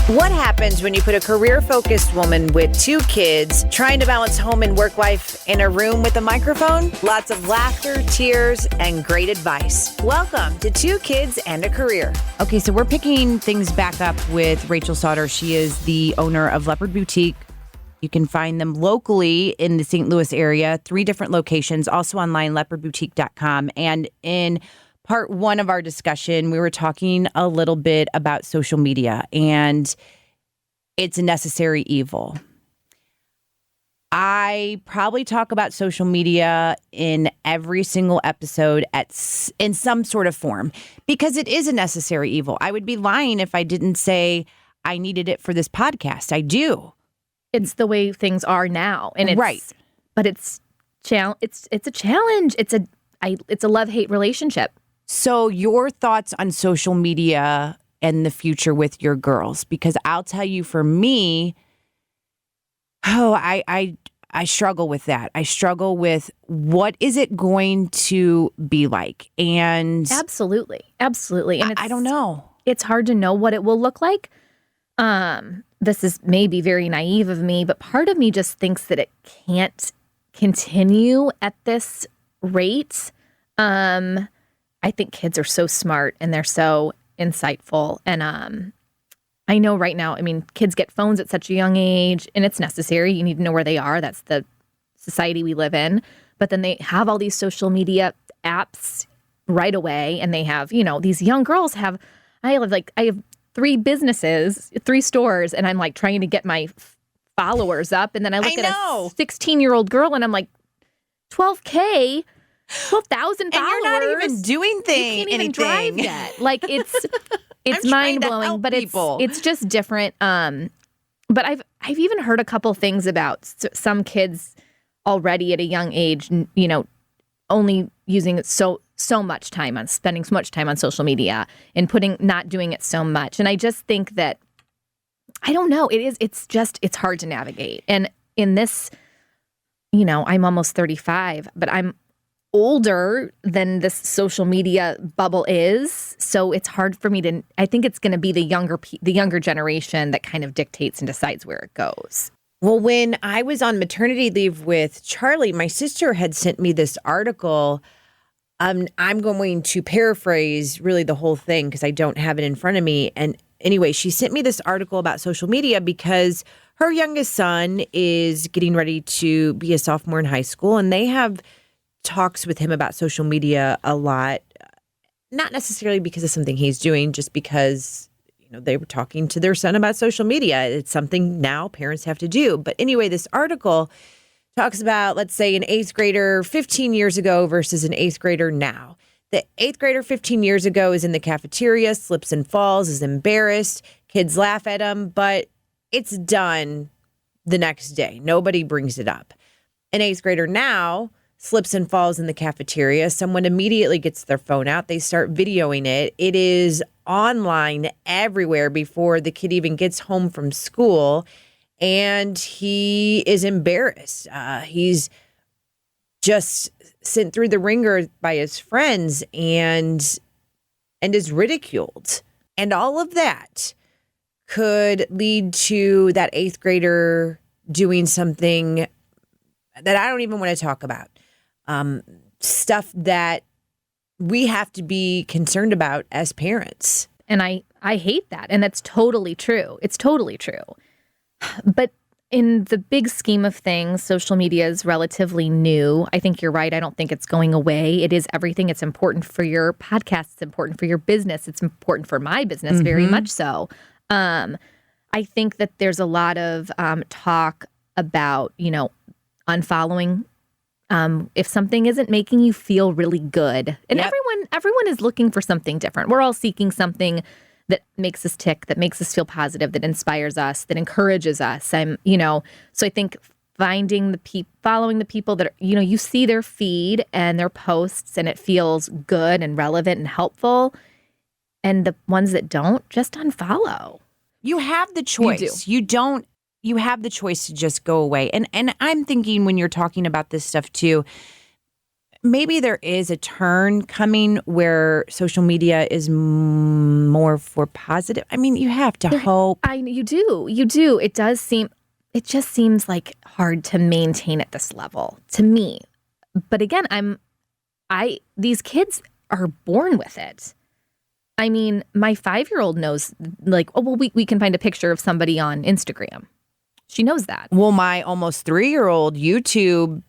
What happens when you put a career-focused woman with 2 kids trying to balance home and work life in a room with a microphone? Lots of laughter, tears, and great advice. Welcome to 2 Kids and a Career. Okay, so we're picking things back up with Rachel Sauter. She is the owner of Leopard Boutique. You can find them locally in the St. Louis area, 3 different locations, also online, leopardboutique.com. And in part 1 of our discussion, we were talking a little bit about social media and it's a necessary evil. I probably talk about social media in every single episode in some sort of form because it is a necessary evil. I would be lying if I didn't say I needed it for this podcast. I do. It's the way things are now, and it's right. But it's a challenge. It's a love-hate relationship. So your thoughts on social media and the future with your girls? Because I'll tell you, for me, I struggle with that. I struggle with what is it going to be like? And absolutely. And I don't know. It's hard to know what it will look like. This is maybe very naive of me, but part of me just thinks that it can't continue at this rate. I think kids are so smart and they're so insightful. And I know right now, kids get phones at such a young age and it's necessary. You need to know where they are. That's the society we live in. But then they have all these social media apps right away. And they have, these young girls I have 3 businesses, 3 stores, and I'm like trying to get my followers up. And then I look at a 16-year-old girl and I'm like, 12K? 12,000 followers. And you're not even doing anything. You can't even drive yet. Like it's mind blowing, but it's just different. But I've even heard a couple things about some kids already at a young age, only using it so much time on spending so much time on social media and not doing it so much. And I just think that I don't know. It's hard to navigate. And in this, I'm almost 35, but I'm older than this social media bubble is. So it's hard for me I think it's going to be the younger generation that kind of dictates and decides where it goes. Well, when I was on maternity leave with Charlie, my sister had sent me this article. I'm going to paraphrase really the whole thing because I don't have it in front of me. And anyway, she sent me this article about social media because her youngest son is getting ready to be a sophomore in high school, and they have talks with him about social media a lot, not necessarily because of something he's doing, just because, they were talking to their son about social media. It's something now parents have to do. But anyway, this article talks about, let's say, an 8th grader 15 years ago versus an 8th grader now. The 8th grader 15 years ago is in the cafeteria, slips and falls, is embarrassed. Kids laugh at him, but it's done the next day. Nobody brings it up. An 8th grader now slips and falls in the cafeteria. Someone immediately gets their phone out. They start videoing it. It is online everywhere before the kid even gets home from school. And he is embarrassed. He's just sent through the ringer by his friends and is ridiculed. And all of that could lead to that 8th grader doing something that I don't even want to talk about. Stuff that we have to be concerned about as parents. And I hate that. And that's totally true. It's totally true. But in the big scheme of things, social media is relatively new. I think you're right. I don't think it's going away. It is everything. It's important for your podcast. It's important for your business. It's important for my business, very much so. I think that there's a lot of talk about, unfollowing if something isn't making you feel really good. And everyone is looking for something different. We're all seeking something that makes us tick, that makes us feel positive, that inspires us, that encourages us. So I think following the people that are, you see their feed and their posts and it feels good and relevant and helpful. And the ones that don't, just unfollow. You have the choice. You have the choice to just go away. And I'm thinking when you're talking about this stuff too, maybe there is a turn coming where social media is more for positive. I mean, you have to hope. You do. It just seems like hard to maintain at this level to me. But again, these kids are born with it. I mean, my 5-year-old knows, like, oh, well, we can find a picture of somebody on Instagram. She knows that. Well, my almost 3-year-old, YouTube,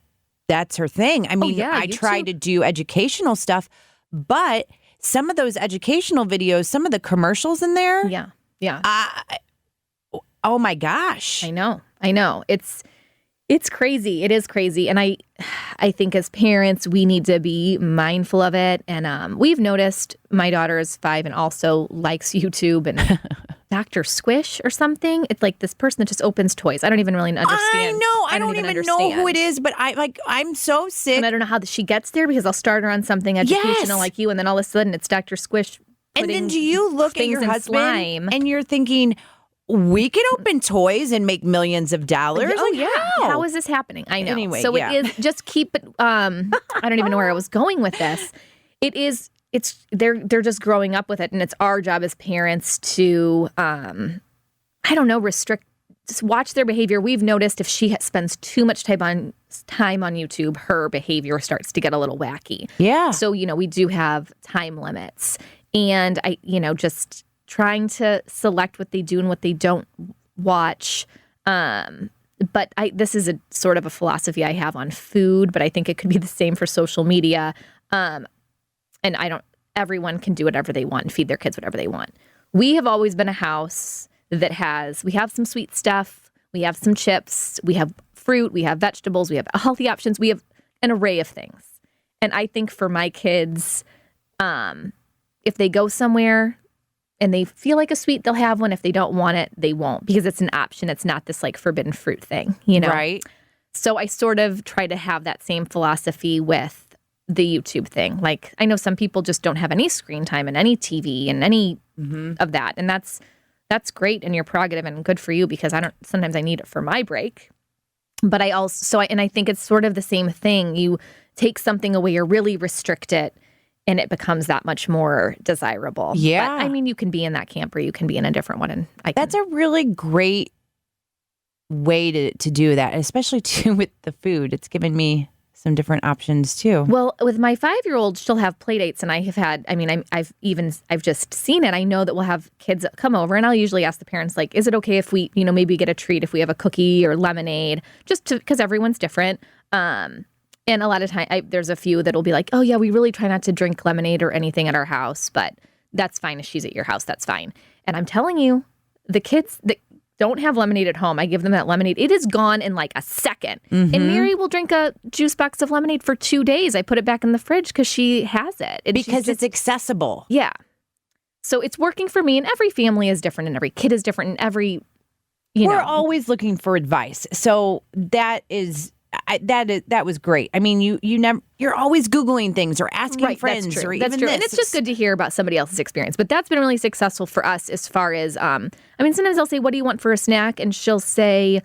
that's her thing. I mean, I try to do educational stuff, but some of those educational videos, some of the commercials in there. Yeah. Yeah. Oh my gosh. I know. It's crazy. It is crazy. And I think as parents, we need to be mindful of it. And we've noticed my daughter is 5 and also likes YouTube and Dr. Squish or something. It's like this person that just opens toys. I don't even really understand. I know. I don't even know who it is, but I'm so sick. And I don't know how she gets there because I'll start her on something educational like you. And then all of a sudden it's Dr. Squish. And then do you look at your husband and you're thinking, we can open toys and make millions of dollars? Oh, like, yeah. How is this happening? I know. Anyway, so it is, just keep it, I don't even know where I was going with this. They're just growing up with it. And it's our job as parents to, restrict, just watch their behavior. We've noticed if she spends too much time on YouTube, her behavior starts to get a little wacky. Yeah. So, we do have time limits. And just trying to select what they do and what they don't watch. But this is a sort of a philosophy I have on food, but I think it could be the same for social media. And everyone can do whatever they want and feed their kids whatever they want. We have always been a house that we have some sweet stuff, we have some chips, we have fruit, we have vegetables, we have healthy options, we have an array of things. And I think for my kids, if they go somewhere and they feel like a sweet, they'll have one. If they don't want it, they won't, because it's an option. It's not this like forbidden fruit thing, Right. So I sort of try to have that same philosophy with the YouTube thing. Like, I know some people just don't have any screen time and any TV and any of that. And that's great and your prerogative and good for you, because sometimes I need it for my break. But I think it's sort of the same thing. You take something away or really restrict it, and it becomes that much more desirable. Yeah. But, I mean, you can be in that camp or you can be in a different one. And that's a really great way to do that, especially too with the food. It's given me some different options too. Well, with my 5-year-old, she'll have play dates, and I've just seen it. I know that we'll have kids come over, and I'll usually ask the parents, like, is it okay if we, maybe get a treat if we have a cookie or lemonade, because everyone's different. And a lot of time, there's a few that'll be like, oh, yeah, we really try not to drink lemonade or anything at our house, but that's fine if she's at your house. That's fine. And I'm telling you, the kids that don't have lemonade at home, I give them that lemonade. It is gone in like a second. Mm-hmm. And Mary will drink a juice box of lemonade for 2 days. I put it back in the fridge because she has it. Because it's accessible. Yeah. So it's working for me, and every family is different, and every kid is different, and every, We're always looking for advice. So that was great. I mean, you're always Googling things or asking friends. That's true. Or that's even true. this. And it's just good to hear about somebody else's experience. But that's been really successful for us as far as, sometimes I'll say, what do you want for a snack? And she'll say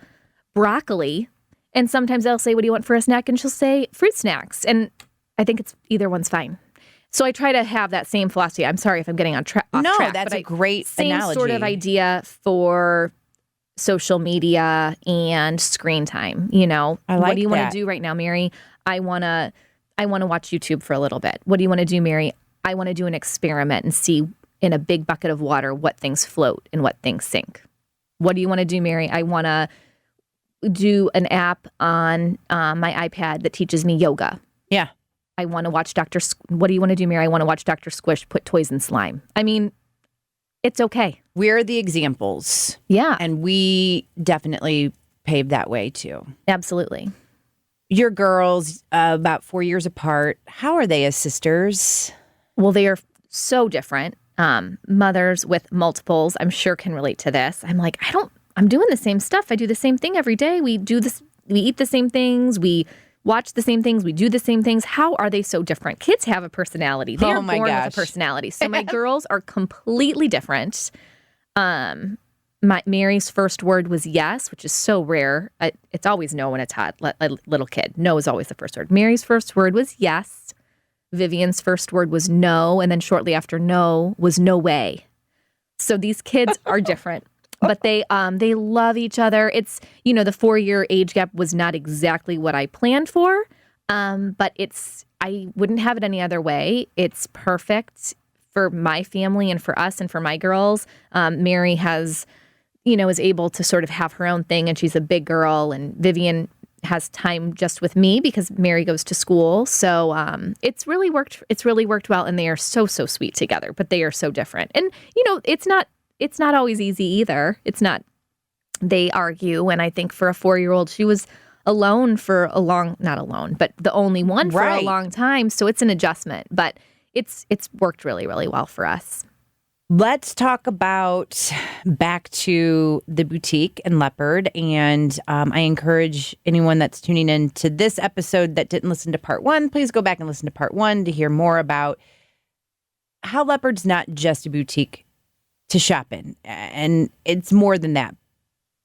broccoli. And sometimes I'll say, what do you want for a snack? And she'll say fruit snacks. And I think it's either one's fine. So I try to have that same philosophy. I'm sorry if I'm getting off track. No, that's a great analogy. Same sort of idea for social media and screen time. I like what do you want to do right now, Mary? I want to watch YouTube for a little bit. What do you want to do, Mary? I want to do an experiment and see in a big bucket of water what things float and what things sink. What do you want to do, Mary? I want to do an app on my iPad that teaches me yoga. Yeah. I want to watch what do you want to do, Mary? I want to watch Dr. Squish put toys in slime. I mean, it's okay. We're the examples. Yeah. And we definitely paved that way too. Absolutely. Your girls, about 4 years apart, how are they as sisters? Well, they are so different. Mothers with multiples, I'm sure, can relate to this. I'm like, I'm doing the same stuff. I do the same thing every day. We do this. We eat the same things. We watch the same things. We do the same things. How are they so different? Kids have a personality. They are born with a personality. So my girls are completely different. Mary's first word was yes, which is so rare. It's always no when it's hot. A little kid. No is always the first word. Mary's first word was yes. Vivian's first word was no. And then shortly after no was no way. So these kids are different, but they love each other. It's, the 4-year age gap was not exactly what I planned for. But I wouldn't have it any other way. It's perfect for my family and for us and for my girls. Mary has, is able to sort of have her own thing, and she's a big girl, and Vivian has time just with me because Mary goes to school. So it's really worked well, and they are so, so sweet together, but they are so different. And, it's not always easy either. They argue. And I think for a 4-year-old, she was alone for not alone, but the only one for a long time. So it's an adjustment, but it's worked really, really well for us. Let's talk about back to the boutique and Leopard. And I encourage anyone that's tuning in to this episode that didn't listen to part 1, please go back and listen to part 1 to hear more about how Leopard's not just a boutique to shop in. And it's more than that.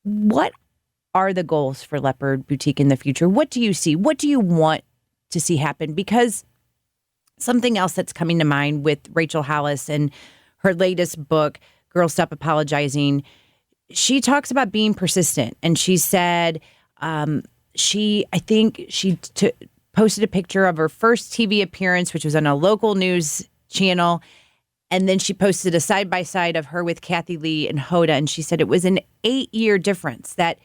What are the goals for Leopard Boutique in the future? What do you see? What do you want to see happen? Because something else that's coming to mind with Rachel Hollis and her latest book, Girl Stop Apologizing, she talks about being persistent. And she said she posted a picture of her first TV appearance, which was on a local news channel. And then she posted a side-by-side of her with Kathy Lee and Hoda. And she said it was an 8-year difference, that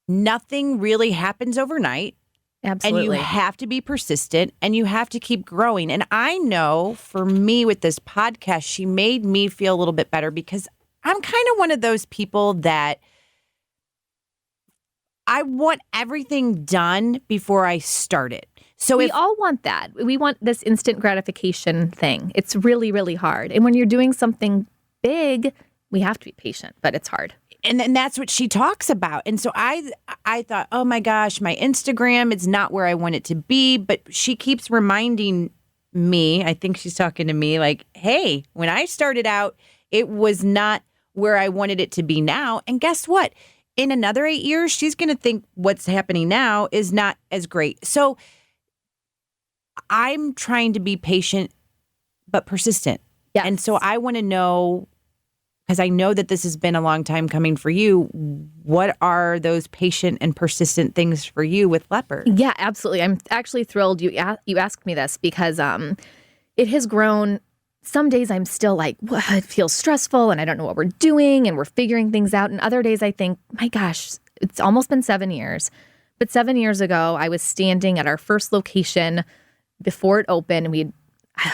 nothing really happens overnight. Absolutely. And you have to be persistent, and you have to keep growing. And I know for me with this podcast, she made me feel a little bit better, because I'm kind of one of those people that I want everything done before I start it. So we all want that. We want this instant gratification thing. It's really, really hard. And when you're doing something big, we have to be patient, but it's hard. And that's what she talks about. And so I thought, oh my gosh, my Instagram is not where I want it to be. But she keeps reminding me, I think she's talking to me like, hey, when I started out, it was not where I wanted it to be now. And guess what? In another 8 years, she's going to think what's happening now is not as great. So I'm trying to be patient, but persistent. Yes. And so I want to know, because I know that this has been a long time coming for you, what are those patient and persistent things for you with Leopard? Yeah, absolutely. I'm actually thrilled you asked me this, because it has grown. Some days I'm still like, it feels stressful and I don't know what we're doing and we're figuring things out. And other days I think, my gosh, it's almost been 7 years. But 7 years ago, I was standing at our first location before it opened, and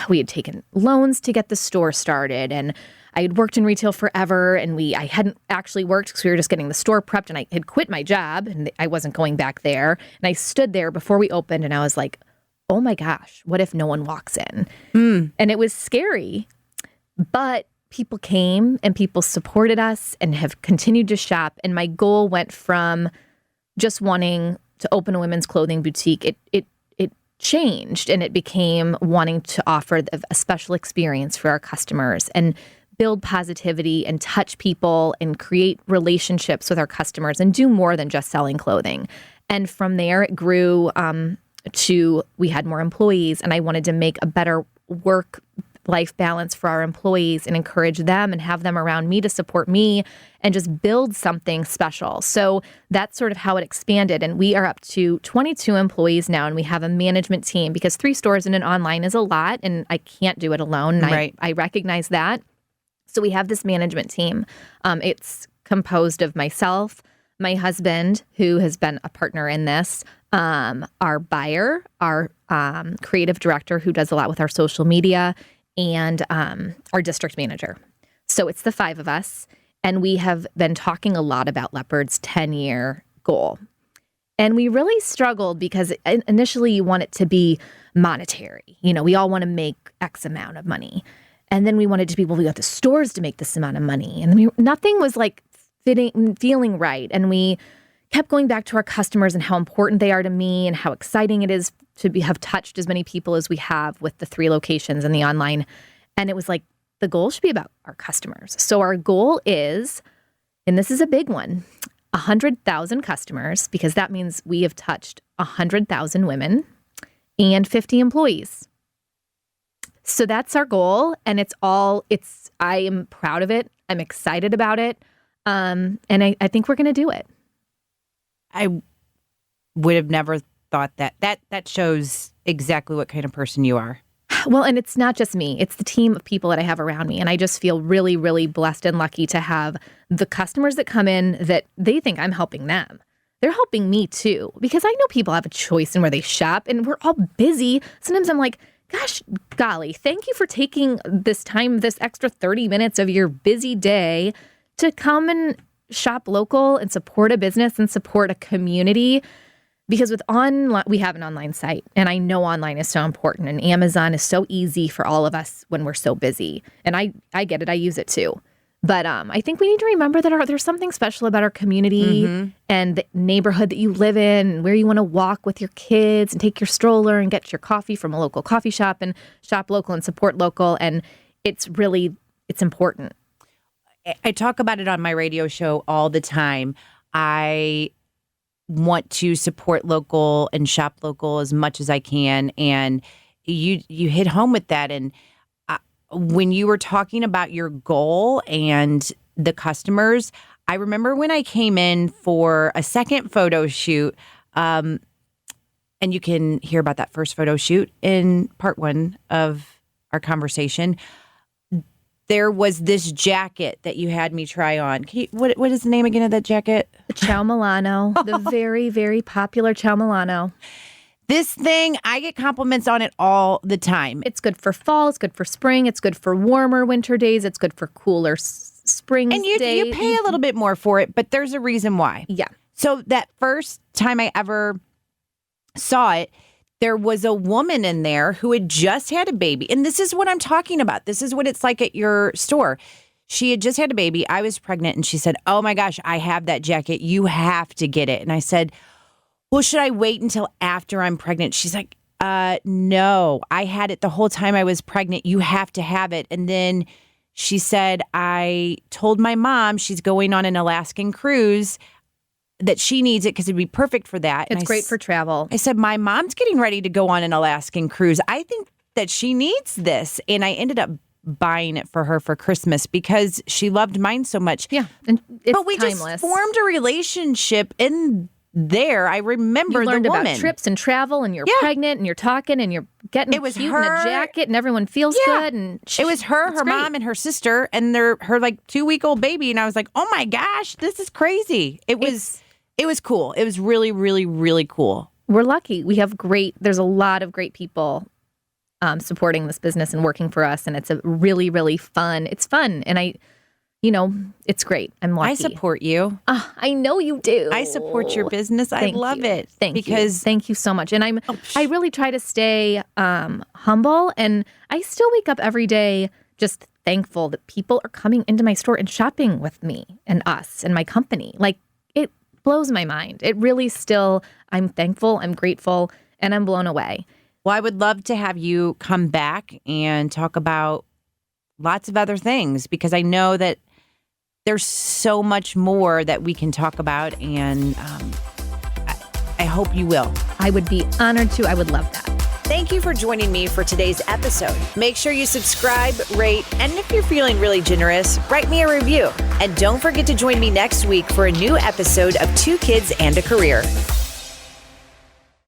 we had taken loans to get the store started, and I had worked in retail forever, and I hadn't actually worked because we were just getting the store prepped, and I had quit my job and I wasn't going back there. And I stood there before we opened, and I was like, oh my gosh, what if no one walks in? And it was scary, but people came and people supported us and have continued to shop. And my goal went from just wanting to open a women's clothing boutique. It changed, and it became wanting to offer a special experience for our customers and build positivity and touch people and create relationships with our customers and do more than just selling clothing. And from there, it grew to we had more employees, and I wanted to make a better work-life balance for our employees and encourage them and have them around me to support me and just build something special. So that's sort of how it expanded. And we are up to 22 employees now, and we have a management team, because 3 stores and an online is a lot, and I can't do it alone. And Right. I recognize that. So we have this management team. It's composed of myself, my husband, who has been a partner in this, our buyer, our creative director, who does a lot with our social media, and our district manager. So it's the 5 of us. And we have been talking a lot about Leopard's 10-year goal. And we really struggled because initially you want it to be monetary. We all want to make X amount of money. And then we wanted to be, well, we got the stores to make this amount of money. And nothing was like feeling right. And we kept going back to our customers and how important they are to me and how exciting it is to have touched as many people as we have with the 3 locations and the online. And it was like, the goal should be about our customers. So our goal is and this is a big one, 100,000 customers, because that means we have touched 100,000 women and 50 employees. So that's our goal. And I am proud of it. I'm excited about it. And I think we're going to do it. I would have never thought that. That shows exactly what kind of person you are. Well, and it's not just me. It's the team of people that I have around me. And I just feel really, really blessed and lucky to have the customers that come in that they think I'm helping them. They're helping me too, because I know people have a choice in where they shop and we're all busy. Sometimes I'm like, gosh, golly, thank you for taking this time, this extra 30 minutes of your busy day to come and shop local and support a business and support a community. Because with online, we have an online site, and I know online is so important, and Amazon is so easy for all of us when we're so busy. And I get it. I use it too. But I think we need to remember that there's something special about our community and the neighborhood that you live in, and where you want to walk with your kids and take your stroller and get your coffee from a local coffee shop and shop local and support local. And it's important. I talk about it on my radio show all the time. I want to support local and shop local as much as I can. And you hit home with that. And when you were talking about your goal and the customers, I remember when I came in for a second photo shoot, and you can hear about that first photo shoot in part 1 of our conversation. There was this jacket that you had me try on. What is the name again of that jacket? The Ciao Milano, the very, very popular Ciao Milano. This thing, I get compliments on it all the time. It's good for fall. It's good for spring. It's good for warmer winter days. It's good for cooler spring days. And you pay a little bit more for it, but there's a reason why. Yeah. So that first time I ever saw it, there was a woman in there who had just had a baby. And this is what I'm talking about. This is what it's like at your store. She had just had a baby. I was pregnant. And she said, oh, my gosh, I have that jacket. You have to get it. And I said, well, should I wait until after I'm pregnant? She's like, no, I had it the whole time I was pregnant. You have to have it. And then she said, I told my mom she's going on an Alaskan cruise, that she needs it because it'd be perfect for that. It's great for travel. I said, my mom's getting ready to go on an Alaskan cruise. I think that she needs this. And I ended up buying it for her for Christmas because she loved mine so much. Yeah. And it's but we timeless. Just formed a relationship in there. I remember you learned the woman. about trips and travel, and you're pregnant and you're talking and you're getting cute in a jacket and everyone feels good. And it was her mom and her sister and her like 2-week-old baby. And I was like, oh my gosh, this is crazy. It was cool. It was really, really, really cool. We're lucky. There's a lot of great people supporting this business and working for us. And it's really, really fun. It's fun. And it's great. I'm lucky. I support you. I know you do. I support your business. I love it. Thank you so much. And I really try to stay humble. And I still wake up every day just thankful that people are coming into my store and shopping with me and us and my company. Like, it blows my mind. It really I'm thankful, I'm grateful, and I'm blown away. Well, I would love to have you come back and talk about lots of other things, because I know that there's so much more that we can talk about, and I hope you will. I would be honored to. I would love that. Thank you for joining me for today's episode. Make sure you subscribe, rate, and if you're feeling really generous, write me a review. And don't forget to join me next week for a new episode of 2 Kids and a Career.